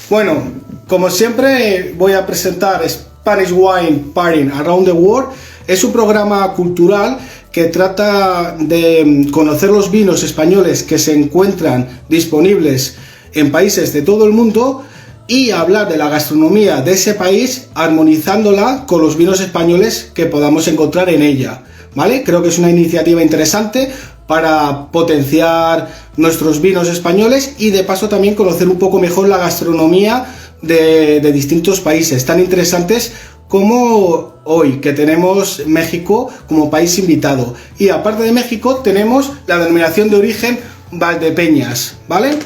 Bueno, como siempre voy a presentar Spanish Wine Pairing Around the World. Es un programa cultural que trata de conocer los vinos españoles que se encuentran disponibles en países de todo el mundo y hablar de la gastronomía de ese país, armonizándola con los vinos españoles que podamos encontrar en ella, ¿vale? Creo que es una iniciativa interesante para potenciar nuestros vinos españoles y de paso también conocer un poco mejor la gastronomía de distintos países tan interesantes como hoy, que tenemos México como país invitado. Y aparte de México tenemos la denominación de origen Valdepeñas, ¿vale?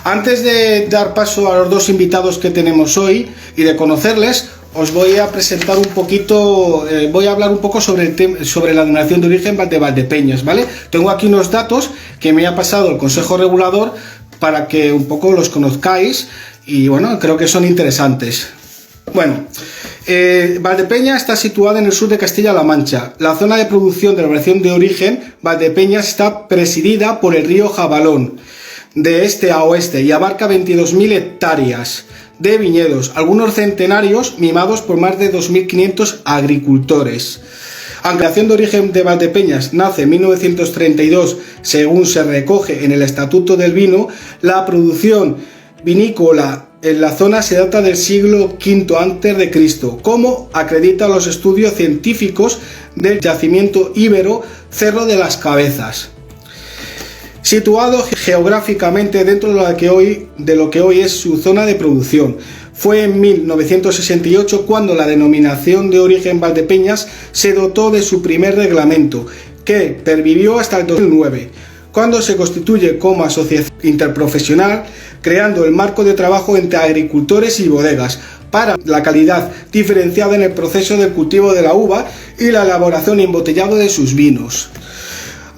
Antes de dar paso a los dos invitados que tenemos hoy y de conocerles, os voy a presentar un poquito, voy a hablar un poco sobre la denominación de origen de Valdepeñas, ¿vale? Tengo aquí unos datos que me ha pasado el Consejo Regulador para que un poco los conozcáis y bueno, creo que son interesantes. Bueno, Valdepeñas está situada en el sur de Castilla-La Mancha. La zona de producción de la denominación de origen Valdepeñas está presidida por el río Jabalón, de este a oeste, y abarca 22.000 hectáreas de viñedos, algunos centenarios mimados por más de 2.500 agricultores. Aunque la denominación de origen de Valdepeñas nace en 1932, según se recoge en el Estatuto del Vino, la producción vinícola en la zona se data del siglo V a.C., como acreditan los estudios científicos del yacimiento íbero Cerro de las Cabezas. Situado geográficamente dentro de lo que hoy es su zona de producción. Fue en 1968 cuando la denominación de origen Valdepeñas se dotó de su primer reglamento, que pervivió hasta el 2009, cuando se constituye como asociación interprofesional, creando el marco de trabajo entre agricultores y bodegas para la calidad diferenciada en el proceso del cultivo de la uva y la elaboración y embotellado de sus vinos.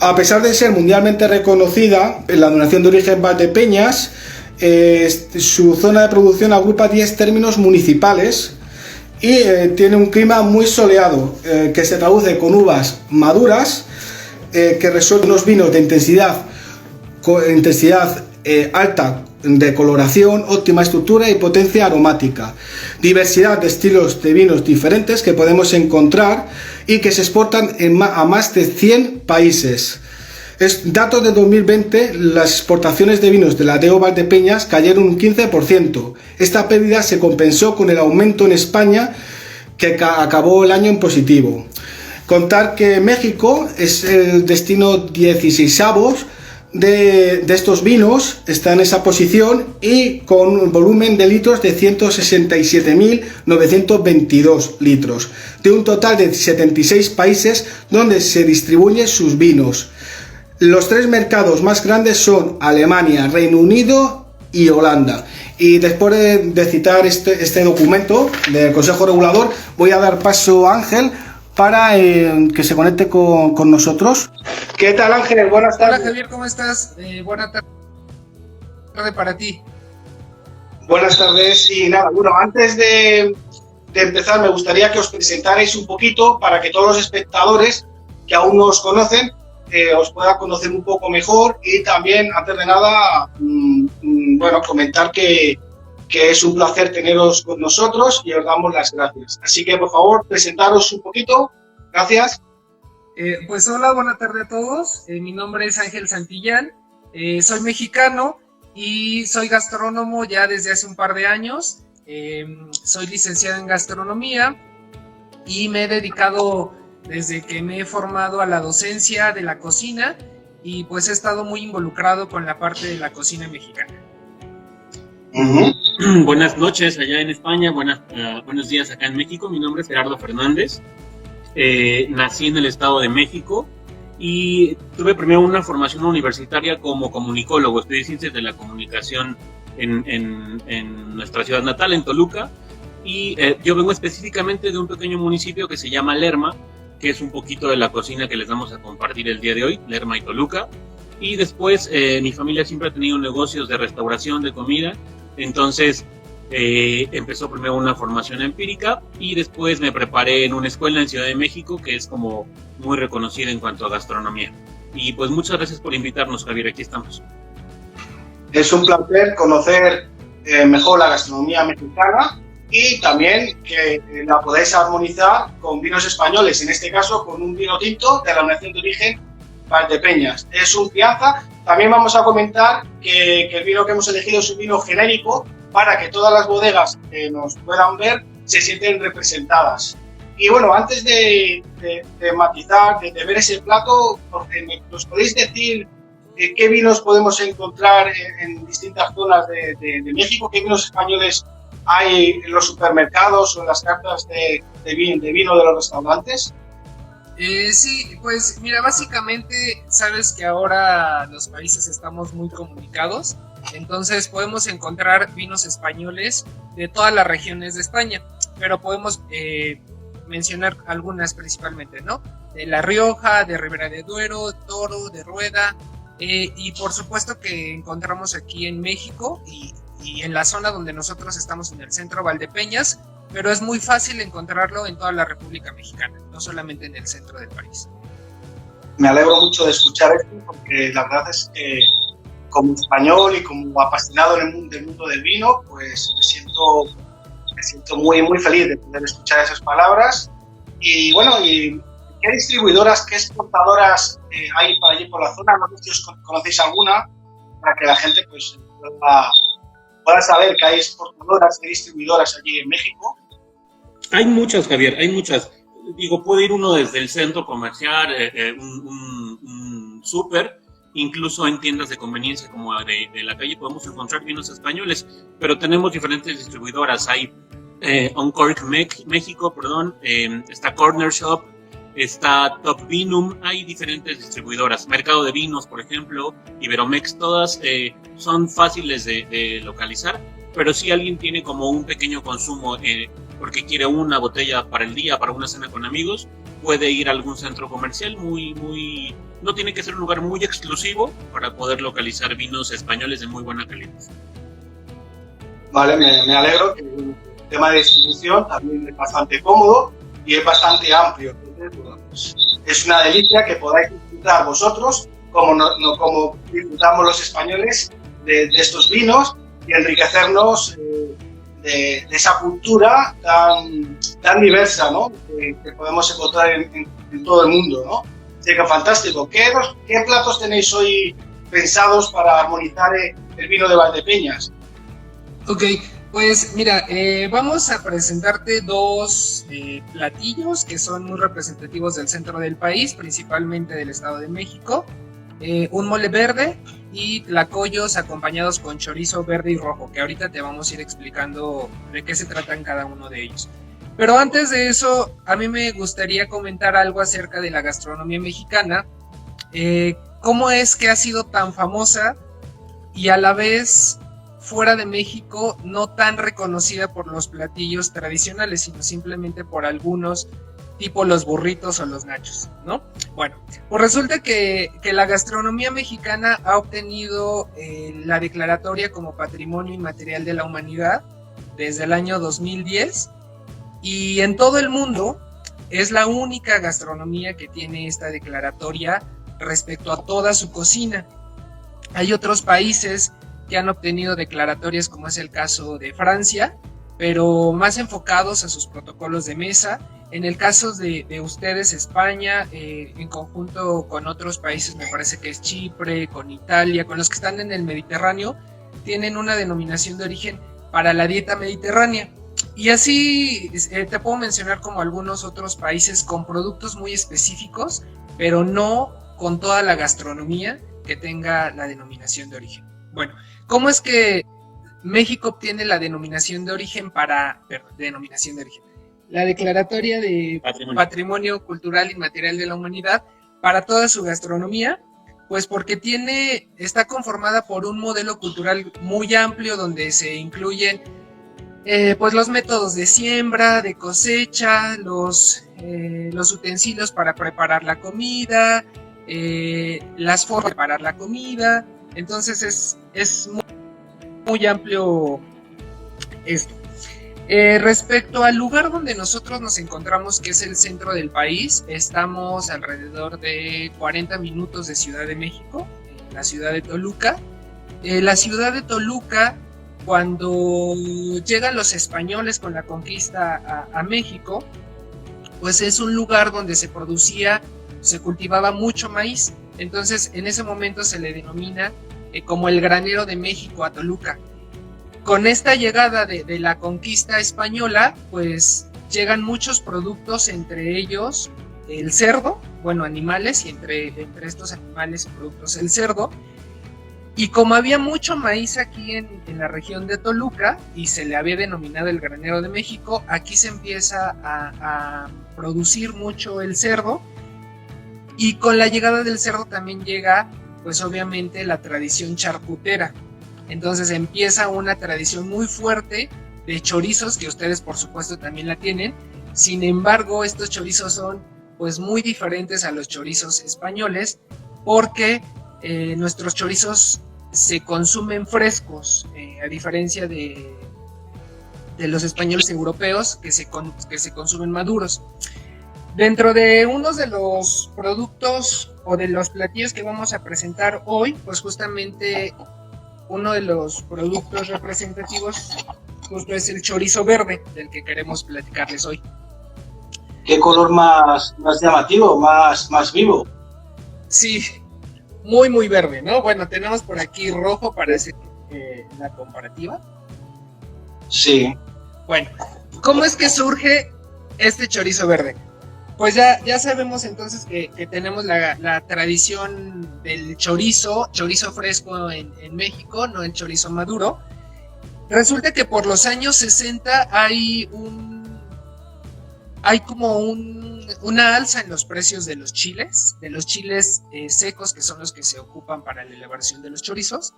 A pesar de ser mundialmente reconocida, la denominación de origen Valdepeñas, su zona de producción agrupa 10 términos municipales y tiene un clima muy soleado, que se traduce con uvas maduras, que resuelven unos vinos de intensidad alta de coloración, óptima estructura y potencia aromática, diversidad de estilos de vinos diferentes que podemos encontrar y que se exportan a más de 100 países. Datos de 2020, las exportaciones de vinos de la DO Valdepeñas cayeron un 15%. Esta pérdida se compensó con el aumento en España, que acabó el año en positivo. Contar que México es el destino 16avo de estos vinos, está en esa posición y con un volumen de litros de 167.922 litros, de un total de 76 países donde se distribuyen sus vinos. Los tres mercados más grandes son Alemania, Reino Unido y Holanda. Y después de citar este documento del Consejo Regulador, voy a dar paso a Ángel para que se conecte con nosotros. ¿Qué tal, Ángel? Buenas tardes. Hola, Javier, ¿cómo estás? Buena tarde para ti. Buenas tardes y nada, bueno, antes de empezar me gustaría que os presentarais un poquito para que todos los espectadores que aún no os conocen os puedan conocer un poco mejor y también, antes de nada, bueno, comentar que es un placer teneros con nosotros y os damos las gracias. Así que, por favor, presentaros un poquito. Gracias. Pues hola, buena tarde a todos. Mi nombre es Ángel Santillán. Soy mexicano y soy gastrónomo ya desde hace un par de años. Soy licenciado en gastronomía y me he dedicado desde que me he formado a la docencia de la cocina y pues he estado muy involucrado con la parte de la cocina mexicana. Buenas noches allá en España, buenos días acá en México. Mi nombre es Gerardo Fernández. Nací en el Estado de México y tuve primero una formación universitaria como comunicólogo. Estudié ciencias de la comunicación en nuestra ciudad natal, en Toluca, y yo vengo específicamente de un pequeño municipio que se llama Lerma, que es un poquito de la cocina que les vamos a compartir el día de hoy, Lerma y Toluca. Y después mi familia siempre ha tenido negocios de restauración de comida, entonces empezó primero una formación empírica y después me preparé en una escuela en Ciudad de México que es como muy reconocida en cuanto a gastronomía. Y pues muchas gracias por invitarnos, Javier, aquí estamos. Es un placer conocer mejor la gastronomía mexicana y también que la podéis armonizar con vinos españoles, en este caso con un vino tinto de la denominación de origen Valdepeñas. Es un crianza. También vamos a comentar que el vino que hemos elegido es un vino genérico para que todas las bodegas que nos puedan ver se sienten representadas. Y bueno, antes de matizar, de ver ese plato, ¿nos podéis decir qué vinos podemos encontrar en distintas zonas de México? ¿Qué vinos españoles hay en los supermercados o en las cartas de vino de los restaurantes? Sí, pues mira, básicamente sabes que ahora los países estamos muy comunicados, entonces podemos encontrar vinos españoles de todas las regiones de España, pero podemos mencionar algunas principalmente, ¿no? De La Rioja, de Ribera de Duero, Toro, de Rueda, y por supuesto que encontramos aquí en México y en la zona donde nosotros estamos en el centro, Valdepeñas, pero es muy fácil encontrarlo en toda la República Mexicana, no solamente en el centro del país. Me alegro mucho de escuchar esto porque la verdad es que como español y como apasionado del mundo del vino, pues me siento muy, muy feliz de poder escuchar esas palabras. Y bueno, ¿y qué distribuidoras, qué exportadoras hay por allí por la zona? No sé si os conocéis alguna, para que la gente pues pueda saber que hay exportadoras y distribuidoras allí en México. Hay muchas, Javier, hay muchas. Digo, puede ir uno desde el centro comercial, un súper, incluso en tiendas de conveniencia como de la calle podemos encontrar vinos españoles, pero tenemos diferentes distribuidoras. Hay Uncork México, está Corner Shop, está Top Vinum, hay diferentes distribuidoras. Mercado de Vinos, por ejemplo, Iberomex, todas son fáciles de localizar, pero si alguien tiene como un pequeño consumo porque quiere una botella para el día, para una cena con amigos, puede ir a algún centro comercial no tiene que ser un lugar muy exclusivo para poder localizar vinos españoles de muy buena calidad. Vale, me alegro que el tema de distribución también es bastante cómodo y es bastante amplio. Entonces, bueno, pues, es una delicia que podáis disfrutar vosotros, como disfrutamos los españoles de estos vinos y enriquecernos de esa cultura tan diversa, ¿no? que podemos encontrar en todo el mundo, ¿no? Así que fantástico. ¿Qué platos tenéis hoy pensados para armonizar el vino de Valdepeñas? Ok, pues mira, vamos a presentarte dos platillos que son muy representativos del centro del país, principalmente del Estado de México. Un mole verde y tlacoyos acompañados con chorizo verde y rojo, que ahorita te vamos a ir explicando de qué se tratan cada uno de ellos. Pero antes de eso, a mí me gustaría comentar algo acerca de la gastronomía mexicana, cómo es que ha sido tan famosa y a la vez fuera de México no tan reconocida por los platillos tradicionales, sino simplemente por algunos, tipo los burritos o los nachos, ¿no? Bueno, pues resulta que la gastronomía mexicana ha obtenido la declaratoria como Patrimonio Inmaterial de la Humanidad desde el año 2010 y en todo el mundo es la única gastronomía que tiene esta declaratoria respecto a toda su cocina. Hay otros países que han obtenido declaratorias, como es el caso de Francia, pero más enfocados a sus protocolos de mesa. En el caso de ustedes, España, en conjunto con otros países, me parece que es Chipre, con Italia, con los que están en el Mediterráneo, tienen una denominación de origen para la dieta mediterránea. Y así te puedo mencionar como algunos otros países con productos muy específicos, pero no con toda la gastronomía que tenga la denominación de origen. Bueno, ¿cómo es que México obtiene la denominación de origen la declaratoria de Patrimonio Cultural Inmaterial de la Humanidad para toda su gastronomía? Pues porque está conformada por un modelo cultural muy amplio donde se incluyen pues los métodos de siembra, de cosecha, los utensilios para preparar la comida, las formas de preparar la comida. Entonces es muy amplio esto. Respecto al lugar donde nosotros nos encontramos, que es el centro del país, estamos alrededor de 40 minutos de Ciudad de México, en la ciudad de Toluca. La ciudad de Toluca cuando llegan los españoles con la conquista a México, pues es un lugar donde se cultivaba mucho maíz. Entonces en ese momento se le denomina como el granero de México a Toluca. Con esta llegada de la conquista española, pues llegan muchos productos, entre ellos el cerdo, bueno, animales, y entre estos animales y productos el cerdo. Y como había mucho maíz aquí en la región de Toluca y se le había denominado el granero de México, aquí se empieza a producir mucho el cerdo, y con la llegada del cerdo también llega, pues obviamente, la tradición charcutera. Entonces empieza una tradición muy fuerte de chorizos, que ustedes por supuesto también la tienen. Sin embargo, estos chorizos son pues muy diferentes a los chorizos españoles, porque nuestros chorizos se consumen frescos, a diferencia de los españoles europeos que se consumen maduros. Dentro de uno de los productos o de los platillos que vamos a presentar hoy, pues justamente uno de los productos representativos justo es el chorizo verde, del que queremos platicarles hoy. ¿Qué color más llamativo, más vivo? Sí, muy muy verde, ¿no? Bueno, tenemos por aquí rojo para hacer la comparativa. Sí. Bueno, ¿cómo es que surge este chorizo verde? Pues ya sabemos entonces que tenemos la tradición del chorizo fresco en México, no el chorizo maduro. Resulta que por los años 60 hay como una alza en los precios de los chiles secos, que son los que se ocupan para la elaboración de los chorizos.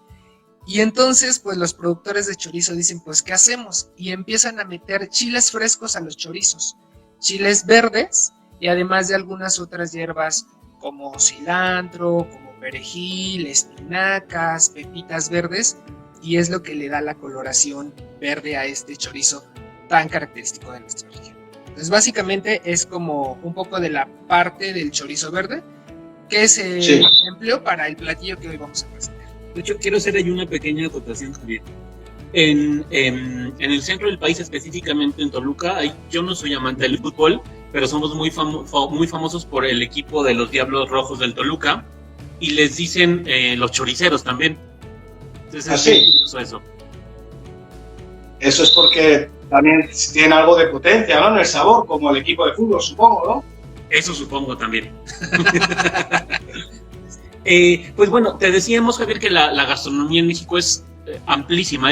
Y entonces, pues los productores de chorizo dicen, pues, ¿qué hacemos? Y empiezan a meter chiles frescos a los chorizos, chiles verdes, y además de algunas otras hierbas como cilantro, como perejil, espinacas, pepitas verdes, y es lo que le da la coloración verde a este chorizo tan característico de nuestra región. Entonces básicamente es como un poco de la parte del chorizo verde que se empleó para el platillo que hoy vamos a presentar. De hecho, quiero hacer ahí una pequeña acotación, Javier. En el centro del país, específicamente en Toluca, yo no soy amante del fútbol, pero somos muy famosos por el equipo de los Diablos Rojos del Toluca, y les dicen los choriceros también. Entonces, eso. Eso es porque también tienen algo de potencia, ¿no? En el sabor, como el equipo de fútbol, supongo, ¿no? Eso supongo también. Pues bueno, te decíamos, Javier, que la gastronomía en México es amplísima.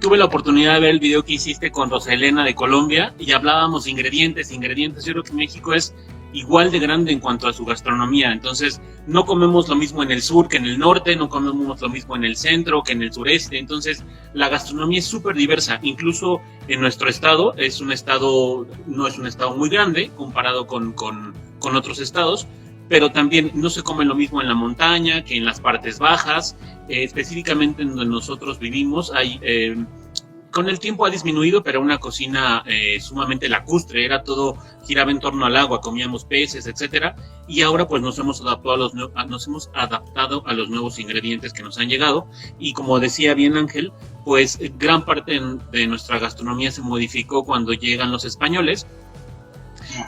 Tuve la oportunidad de ver el video que hiciste con Rosa Elena de Colombia y hablábamos de ingredientes. Yo creo que México es igual de grande en cuanto a su gastronomía. Entonces, no comemos lo mismo en el sur que en el norte, no comemos lo mismo en el centro que en el sureste. Entonces, la gastronomía es súper diversa. Incluso en nuestro estado, no es un estado muy grande comparado con otros estados, pero también no se come lo mismo en la montaña que en las partes bajas. Específicamente en donde nosotros vivimos, con el tiempo ha disminuido, pero una cocina sumamente lacustre, giraba en torno al agua, comíamos peces, etcétera, y ahora pues nos hemos adaptado a los nuevos ingredientes que nos han llegado, y como decía bien Ángel, pues gran parte de nuestra gastronomía se modificó cuando llegan los españoles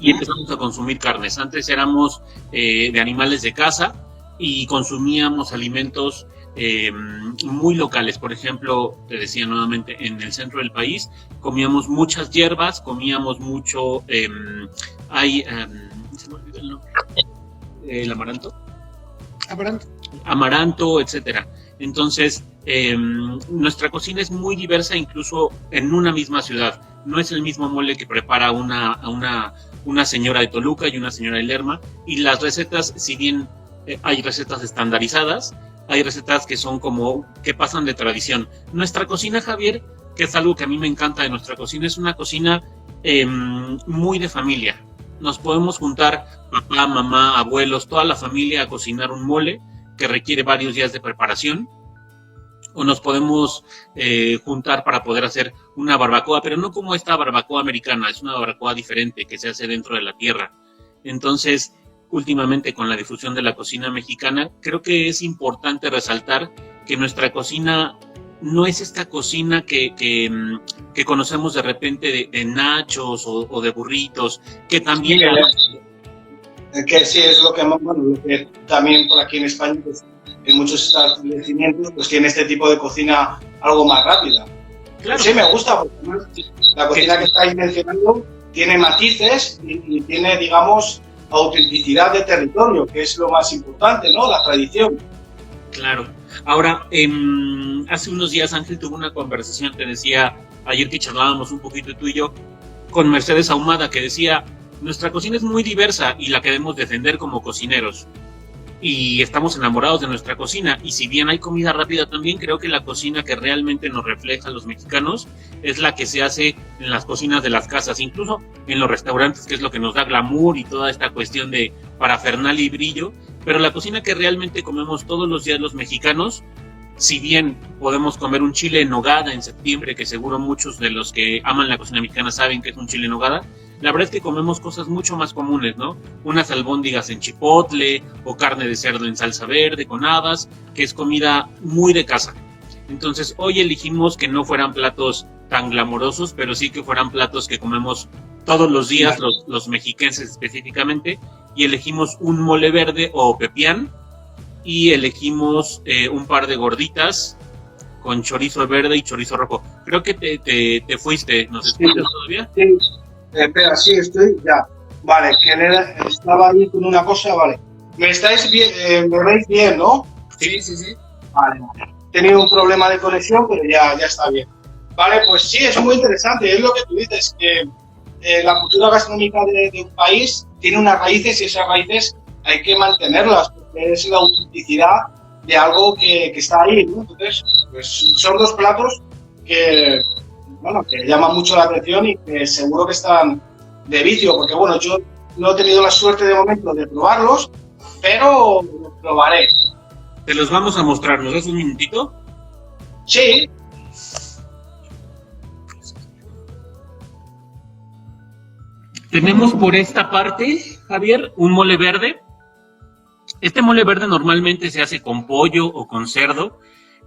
y empezamos a consumir carnes. Antes éramos de animales de caza y consumíamos alimentos muy locales. Por ejemplo, te decía nuevamente, en el centro del país comíamos muchas hierbas, comíamos mucho, se me olvidó el nombre, el amaranto, etcétera. Entonces, nuestra cocina es muy diversa, incluso en una misma ciudad. No es el mismo mole que prepara una señora de Toluca y una señora de Lerma, y las recetas, si bien hay recetas estandarizadas, hay recetas que pasan de tradición. Nuestra cocina, Javier, que es algo que a mí me encanta de nuestra cocina, es una cocina muy de familia. Nos podemos juntar papá, mamá, abuelos, toda la familia a cocinar un mole que requiere varios días de preparación, o nos podemos juntar para poder hacer una barbacoa, pero no como esta barbacoa americana, es una barbacoa diferente que se hace dentro de la tierra. Entonces, últimamente con la difusión de la cocina mexicana, creo que es importante resaltar que nuestra cocina no es esta cocina que conocemos de repente de nachos o de burritos, que también... Que sí, es lo que, bueno, lo que también por aquí en España, pues, en muchos establecimientos, pues tiene este tipo de cocina algo más rápida. Claro. Sí, me gusta, porque la cocina que estáis mencionando tiene matices y tiene, digamos, autenticidad de territorio, que es lo más importante, ¿no? La tradición. Claro. Ahora, hace unos días Ángel tuvo una conversación, te decía, ayer que charlábamos un poquito tú y yo, con Mercedes Ahumada, que decía, nuestra cocina es muy diversa y la queremos defender como cocineros. Y estamos enamorados de nuestra cocina, y si bien hay comida rápida también, creo que la cocina que realmente nos refleja a los mexicanos es la que se hace en las cocinas de las casas, incluso en los restaurantes, que es lo que nos da glamour y toda esta cuestión de parafernalia y brillo, pero la cocina que realmente comemos todos los días los mexicanos, si bien podemos comer un chile en nogada en septiembre, que seguro muchos de los que aman la cocina mexicana saben que es un chile en nogada, la verdad es que comemos cosas mucho más comunes, ¿no? Unas albóndigas en chipotle o carne de cerdo en salsa verde con habas, que es comida muy de casa. Entonces hoy elegimos que no fueran platos tan glamorosos, pero sí que fueran platos que comemos todos los días, los mexiquenses específicamente, y elegimos un mole verde o pepián, y elegimos un par de gorditas con chorizo verde y chorizo rojo. Creo que te fuiste, ¿nos escuchas todavía? Sí. Espera, sí, estoy ya. Vale, estaba ahí con una cosa, vale. ¿Me estáis bien, me veis bien, no? Sí, sí, sí. Vale. He tenido un problema de conexión, pero ya está bien. Vale, pues sí, es muy interesante. Es lo que tú dices, que la cultura gastronómica de un país tiene unas raíces y esas raíces hay que mantenerlas, porque es la autenticidad de algo que está ahí, ¿no? Entonces, pues son dos platos que, bueno, que llaman mucho la atención y que seguro que están de vicio, porque bueno, yo no he tenido la suerte de momento de probarlos, pero lo probaré. Te los vamos a mostrar, ¿nos das un minutito? Sí. Tenemos por esta parte, Javier, un mole verde. Este mole verde normalmente se hace con pollo o con cerdo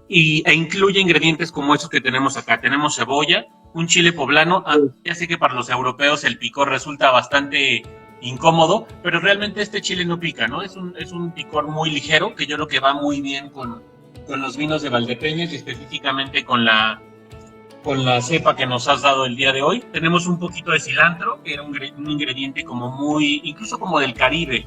e incluye ingredientes como esos que tenemos acá. Tenemos cebolla, un chile poblano. Ya sé que para los europeos el picor resulta bastante incómodo, pero realmente este chile no pica, ¿no? Es un picor muy ligero que yo creo que va muy bien con los vinos de Valdepeñas y específicamente con la cepa que nos has dado el día de hoy. Tenemos un poquito de cilantro, que era un ingrediente como muy, incluso como del Caribe,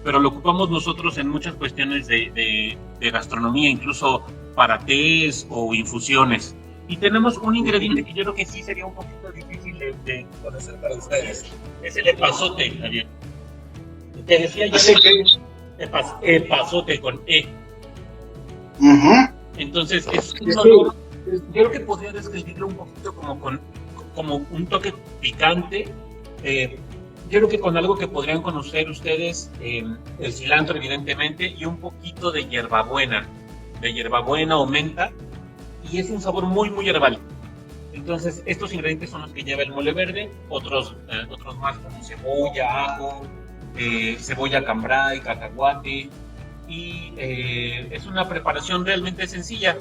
pero lo ocupamos nosotros en muchas cuestiones de gastronomía, incluso para tés o infusiones. Y tenemos un ingrediente que yo creo que sí sería un poquito difícil de conocer para ustedes. Es el epazote, Javier. Te decía yo que epazote con E. Entonces, es un olor, yo creo que podría describirlo un poquito como un toque picante. Yo creo que con algo que podrían conocer ustedes, el cilantro evidentemente, y un poquito de hierbabuena o menta, y es un sabor muy, muy herbal. Entonces, estos ingredientes son los que lleva el mole verde, otros más como cebolla, ajo, cebolla cambray, cacahuate, y es una preparación realmente sencilla.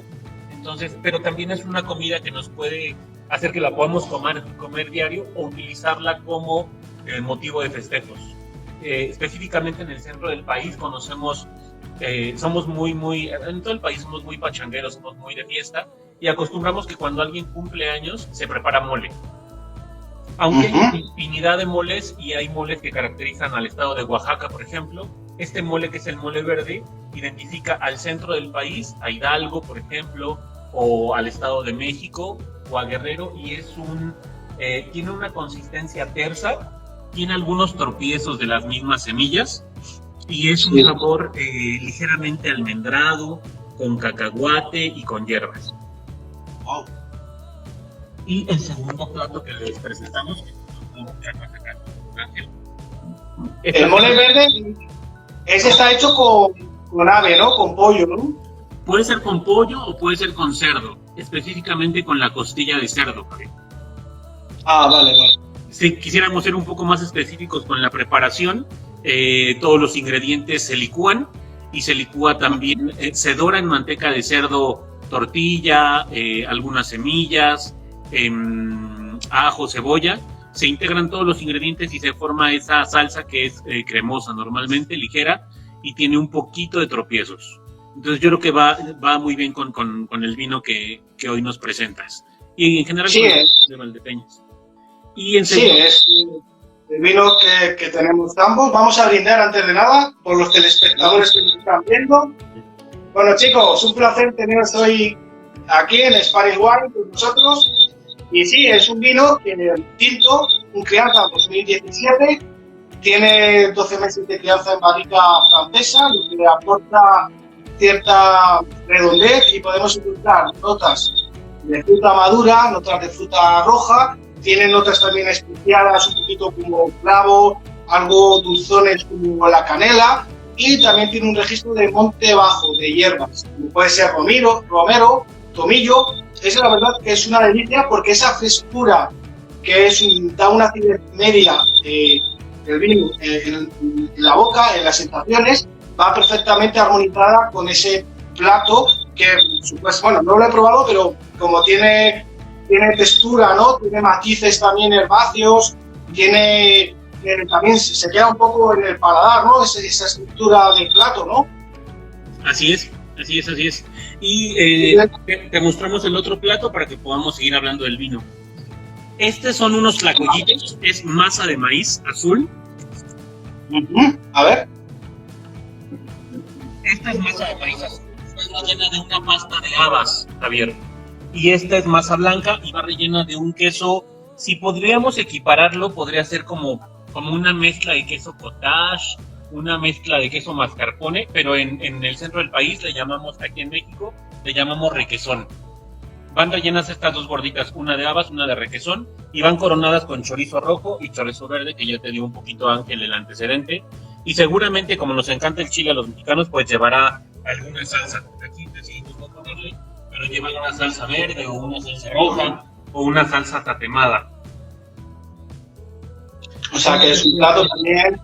Entonces, pero también es una comida que nos puede hacer que la podamos comer diario o utilizarla como motivo de festejos. Específicamente en el centro del país somos muy, en todo el país somos muy pachangueros, somos muy de fiesta y acostumbramos que cuando alguien cumple años se prepara mole. Aunque hay infinidad de moles y hay moles que caracterizan al estado de Oaxaca, por ejemplo, este mole que es el mole verde identifica al centro del país, a Hidalgo, por ejemplo, o al Estado de México o a Guerrero, y tiene una consistencia tersa, tiene algunos tropiezos de las mismas semillas y es un sabor ligeramente almendrado, con cacahuate y con hierbas. Wow. Y el segundo plato que les presentamos Ángel. El mole verde, ese está hecho con ave, ¿no? Con pollo, ¿no? Puede ser con pollo o puede ser con cerdo, específicamente con la costilla de cerdo. Vale. Si quisiéramos ser un poco más específicos con la preparación, todos los ingredientes se licúan y se licúa también, se dora en manteca de cerdo tortilla, algunas semillas, ajo, cebolla. Se integran todos los ingredientes y se forma esa salsa que es cremosa normalmente, ligera, y tiene un poquito de tropiezos. Entonces yo creo que va muy bien con el vino que hoy nos presentas. Y en general sí, de Valdepeñas. Y en sí, es el vino que tenemos ambos. Vamos a brindar antes de nada por los telespectadores que nos están viendo. Bueno, chicos, un placer teneros hoy aquí en Spanish Wine con nosotros. Y sí, es un vino tinto, un crianza 2017, tiene 12 meses de crianza en barrica francesa, lo que le aporta cierta redondez, y podemos encontrar notas de fruta madura, notas de fruta roja, tiene notas también especiadas, un poquito como clavo, algo dulzones como la canela, y también tiene un registro de monte bajo, de hierbas, como puede ser romero, tomillo. Es la verdad que es una delicia, porque esa frescura que da una acidez media del vino en la boca, en las sensaciones, va perfectamente armonizada con ese plato que, pues, bueno, no lo he probado, pero como tiene textura, ¿no? Tiene matices también herbáceos, también se queda un poco en el paladar, ¿no? Esa estructura del plato, ¿no? Así es. Y te mostramos el otro plato para que podamos seguir hablando del vino. Estos son unos tlacoyitos, es masa de maíz azul. A ver. Esta es masa de maíz azul, está rellena de una pasta de habas, Javier. Y esta es masa blanca y va rellena de un queso. Si podríamos equipararlo, podría ser como una mezcla de queso cottage, una mezcla de queso mascarpone, pero en el centro del país aquí en México, le llamamos requesón. Van rellenas estas dos gorditas, una de habas, una de requesón, y van coronadas con chorizo rojo y chorizo verde, que ya te dio un poquito, Ángel, el antecedente. Y seguramente, como nos encanta el chile a los mexicanos, pues llevará alguna salsa. Aquí decidimos no ponerle, pero llevará una salsa verde, o una salsa roja, o una salsa tatemada. O sea que es un plato también.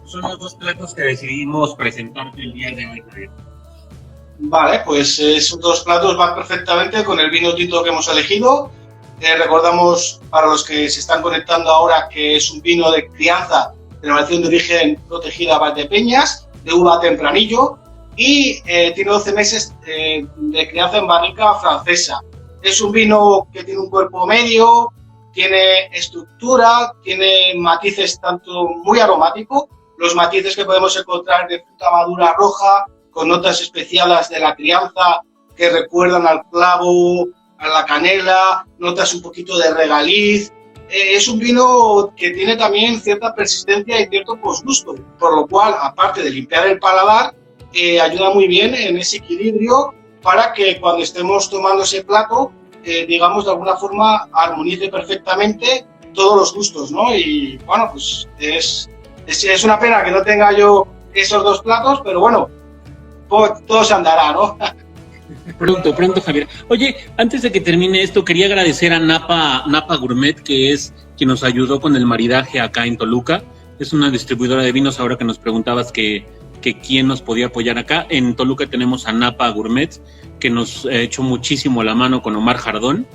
Son los dos platos que decidimos presentarte el día de hoy. Vale, pues esos dos platos van perfectamente con el vino tinto que hemos elegido. Recordamos, para los que se están conectando ahora, que es un vino de crianza, denominación de origen protegida Valdepeñas, de uva tempranillo, y tiene 12 meses de crianza en barrica francesa. Es un vino que tiene un cuerpo medio, tiene estructura, tiene matices tanto muy aromático, los matices que podemos encontrar de fruta madura roja, con notas especiadas de la crianza que recuerdan al clavo, a la canela, notas un poquito de regaliz. Es un vino que tiene también cierta persistencia y cierto posgusto, por lo cual, aparte de limpiar el paladar, ayuda muy bien en ese equilibrio para que cuando estemos tomando ese plato, digamos, de alguna forma armonice perfectamente todos los gustos, ¿no? Y bueno, pues es una pena que no tenga yo esos dos platos, pero bueno, todo se andará, ¿no? Pronto, Javier. Oye, antes de que termine esto, quería agradecer a Napa Gourmet, que es quien nos ayudó con el maridaje acá en Toluca. Es una distribuidora de vinos, ahora que nos preguntabas que quién nos podía apoyar acá. En Toluca tenemos a Napa Gourmet, que nos ha hecho muchísimo la mano con Omar Jardón.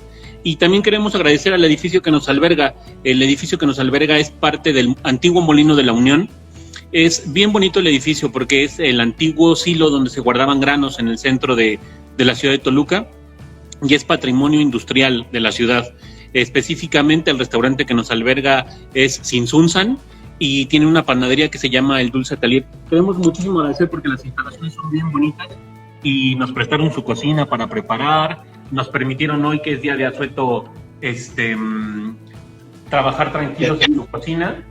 Y también queremos agradecer al edificio que nos alberga. El edificio que nos alberga es parte del antiguo Molino de la Unión. Es bien bonito el edificio porque es el antiguo silo donde se guardaban granos en el centro de la ciudad de Toluca, y es patrimonio industrial de la ciudad. Específicamente el restaurante que nos alberga es Sinsunsan y tiene una panadería que se llama El Dulce Atelier. Queremos muchísimo agradecer porque las instalaciones son bien bonitas y nos prestaron su cocina para preparar, nos permitieron hoy, que es día de asueto, trabajar tranquilos en su cocina.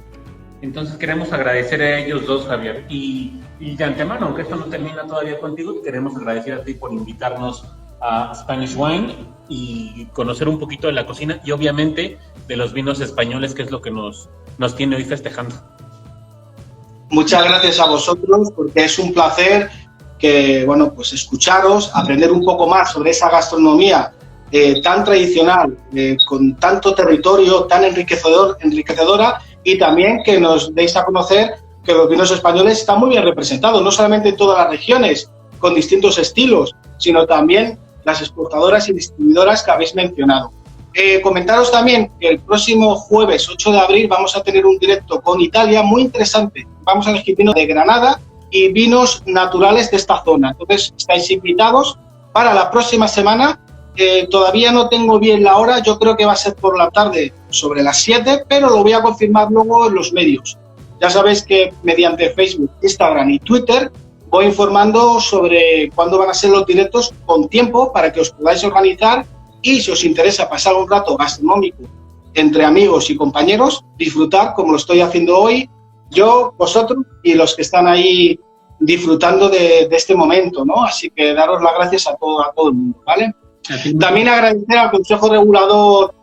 Entonces queremos agradecer a ellos dos, Javier, y de antemano, aunque esto no termina todavía contigo, queremos agradecer a ti por invitarnos a Spanish Wine y conocer un poquito de la cocina y obviamente de los vinos españoles, que es lo que nos tiene hoy festejando. Muchas gracias a vosotros, porque es un placer que, bueno, pues escucharos, aprender un poco más sobre esa gastronomía tan tradicional, con tanto territorio, tan enriquecedora, y también que nos deis a conocer que los vinos españoles están muy bien representados, no solamente en todas las regiones, con distintos estilos, sino también las exportadoras y distribuidoras que habéis mencionado. Comentaros también que el próximo jueves 8 de abril vamos a tener un directo con Italia muy interesante. Vamos a elegir vinos de Granada y vinos naturales de esta zona. Entonces, estáis invitados para la próxima semana. Todavía no tengo bien la hora, yo creo que va a ser por la tarde, sobre las 7, pero lo voy a confirmar luego en los medios. Ya sabéis que mediante Facebook, Instagram y Twitter voy informando sobre cuándo van a ser los directos con tiempo para que os podáis organizar y si os interesa pasar un rato gastronómico entre amigos y compañeros, disfrutar como lo estoy haciendo hoy, yo, vosotros y los que están ahí disfrutando de este momento, ¿no? Así que daros las gracias a todo el mundo, ¿vale? También agradecer al Consejo Regulador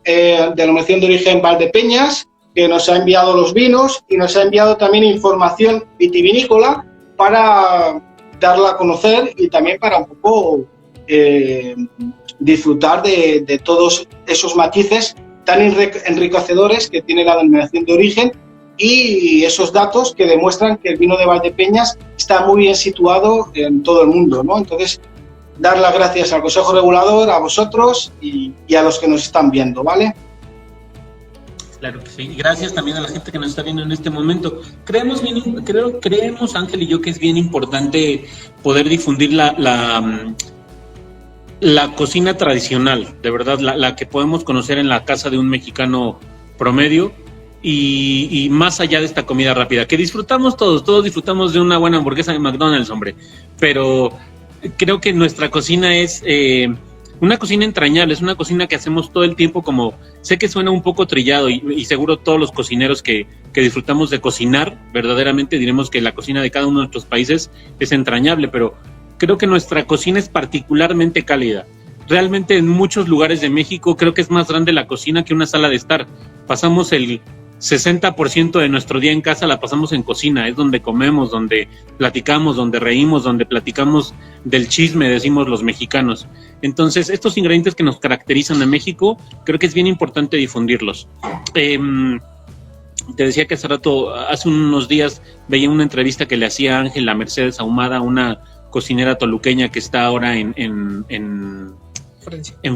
de Denominación de Origen Valdepeñas, que nos ha enviado los vinos y nos ha enviado también información vitivinícola para darla a conocer y también para un poco disfrutar de todos esos matices tan enriquecedores que tiene la denominación de origen y esos datos que demuestran que el vino de Valdepeñas está muy bien situado en todo el mundo, ¿no? Entonces, dar las gracias al Consejo Regulador, a vosotros y a los que nos están viendo, ¿vale? Claro que sí. Gracias también a la gente que nos está viendo en este momento. Creemos, Ángel y yo, que es bien importante poder difundir la cocina tradicional, de verdad, la que podemos conocer en la casa de un mexicano promedio y más allá de esta comida rápida, que disfrutamos todos disfrutamos de una buena hamburguesa de McDonald's, hombre, pero creo que nuestra cocina es una cocina entrañable, es una cocina que hacemos todo el tiempo, como sé que suena un poco trillado y seguro todos los cocineros que disfrutamos de cocinar, verdaderamente diremos que la cocina de cada uno de nuestros países es entrañable, pero creo que nuestra cocina es particularmente cálida. Realmente en muchos lugares de México creo que es más grande la cocina que una sala de estar. Pasamos el 60% de nuestro día en casa la pasamos en cocina, es donde comemos, donde platicamos, donde reímos, donde platicamos del chisme, decimos los mexicanos. Entonces, estos ingredientes que nos caracterizan a México, creo que es bien importante difundirlos. Te decía que hace unos días, veía una entrevista que le hacía Ángela Mercedes Ahumada, una cocinera toluqueña que está ahora en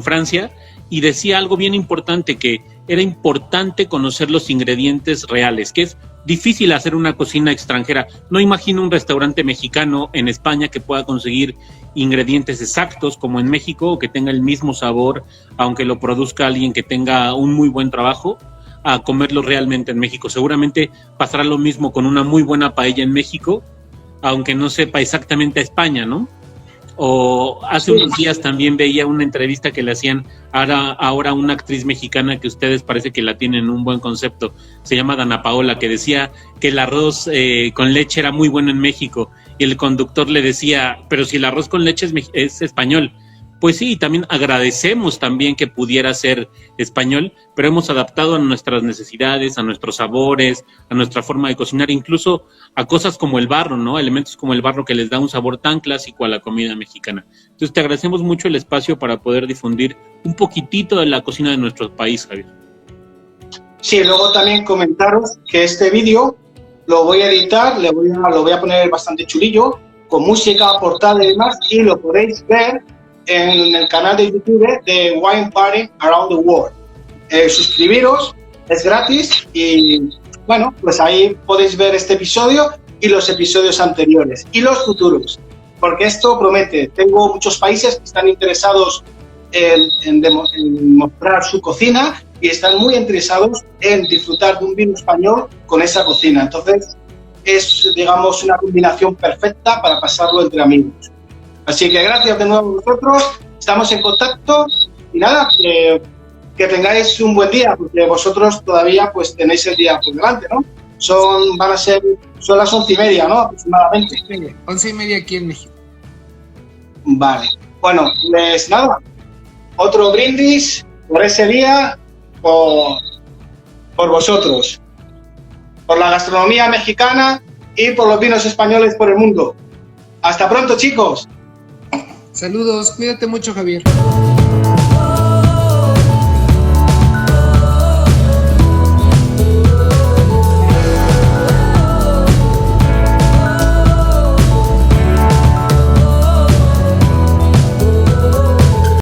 Francia, y decía algo bien importante, que era importante conocer los ingredientes reales, que es difícil hacer una cocina extranjera. No imagino un restaurante mexicano en España que pueda conseguir ingredientes exactos como en México, o que tenga el mismo sabor, aunque lo produzca alguien que tenga un muy buen trabajo, a comerlo realmente en México. Seguramente pasará lo mismo con una muy buena paella en México, aunque no sepa exactamente a España, ¿no? O hace unos días también veía una entrevista que le hacían ahora una actriz mexicana que ustedes parece que la tienen un buen concepto, se llama Dana Paola, que decía que el arroz con leche era muy bueno en México, y el conductor le decía, pero si el arroz con leche es español. Pues sí, y también agradecemos también que pudiera ser español, pero hemos adaptado a nuestras necesidades, a nuestros sabores, a nuestra forma de cocinar, incluso a cosas como el barro, ¿no? Elementos como el barro que les da un sabor tan clásico a la comida mexicana. Entonces te agradecemos mucho el espacio para poder difundir un poquitito de la cocina de nuestro país, Javier. Sí, luego también comentaros que este vídeo lo voy a editar, lo voy a poner bastante chulillo, con música, portada y demás, y lo podéis ver en el canal de YouTube de Wine Party Around the World. Suscribiros, es gratis y bueno, pues ahí podéis ver este episodio y los episodios anteriores y los futuros, porque esto promete. Tengo muchos países que están interesados en mostrar su cocina y están muy interesados en disfrutar de un vino español con esa cocina. Entonces es, digamos, una combinación perfecta para pasarlo entre amigos. Así que gracias de nuevo a vosotros, estamos en contacto y nada, que tengáis un buen día, porque vosotros todavía pues tenéis el día por delante, ¿no? Son las 11:30, ¿no? Aproximadamente. 11:30 aquí en México. Vale, bueno, pues nada, otro brindis por ese día, por vosotros, por la gastronomía mexicana y por los vinos españoles por el mundo. Hasta pronto, chicos. Saludos, cuídate mucho, Javier.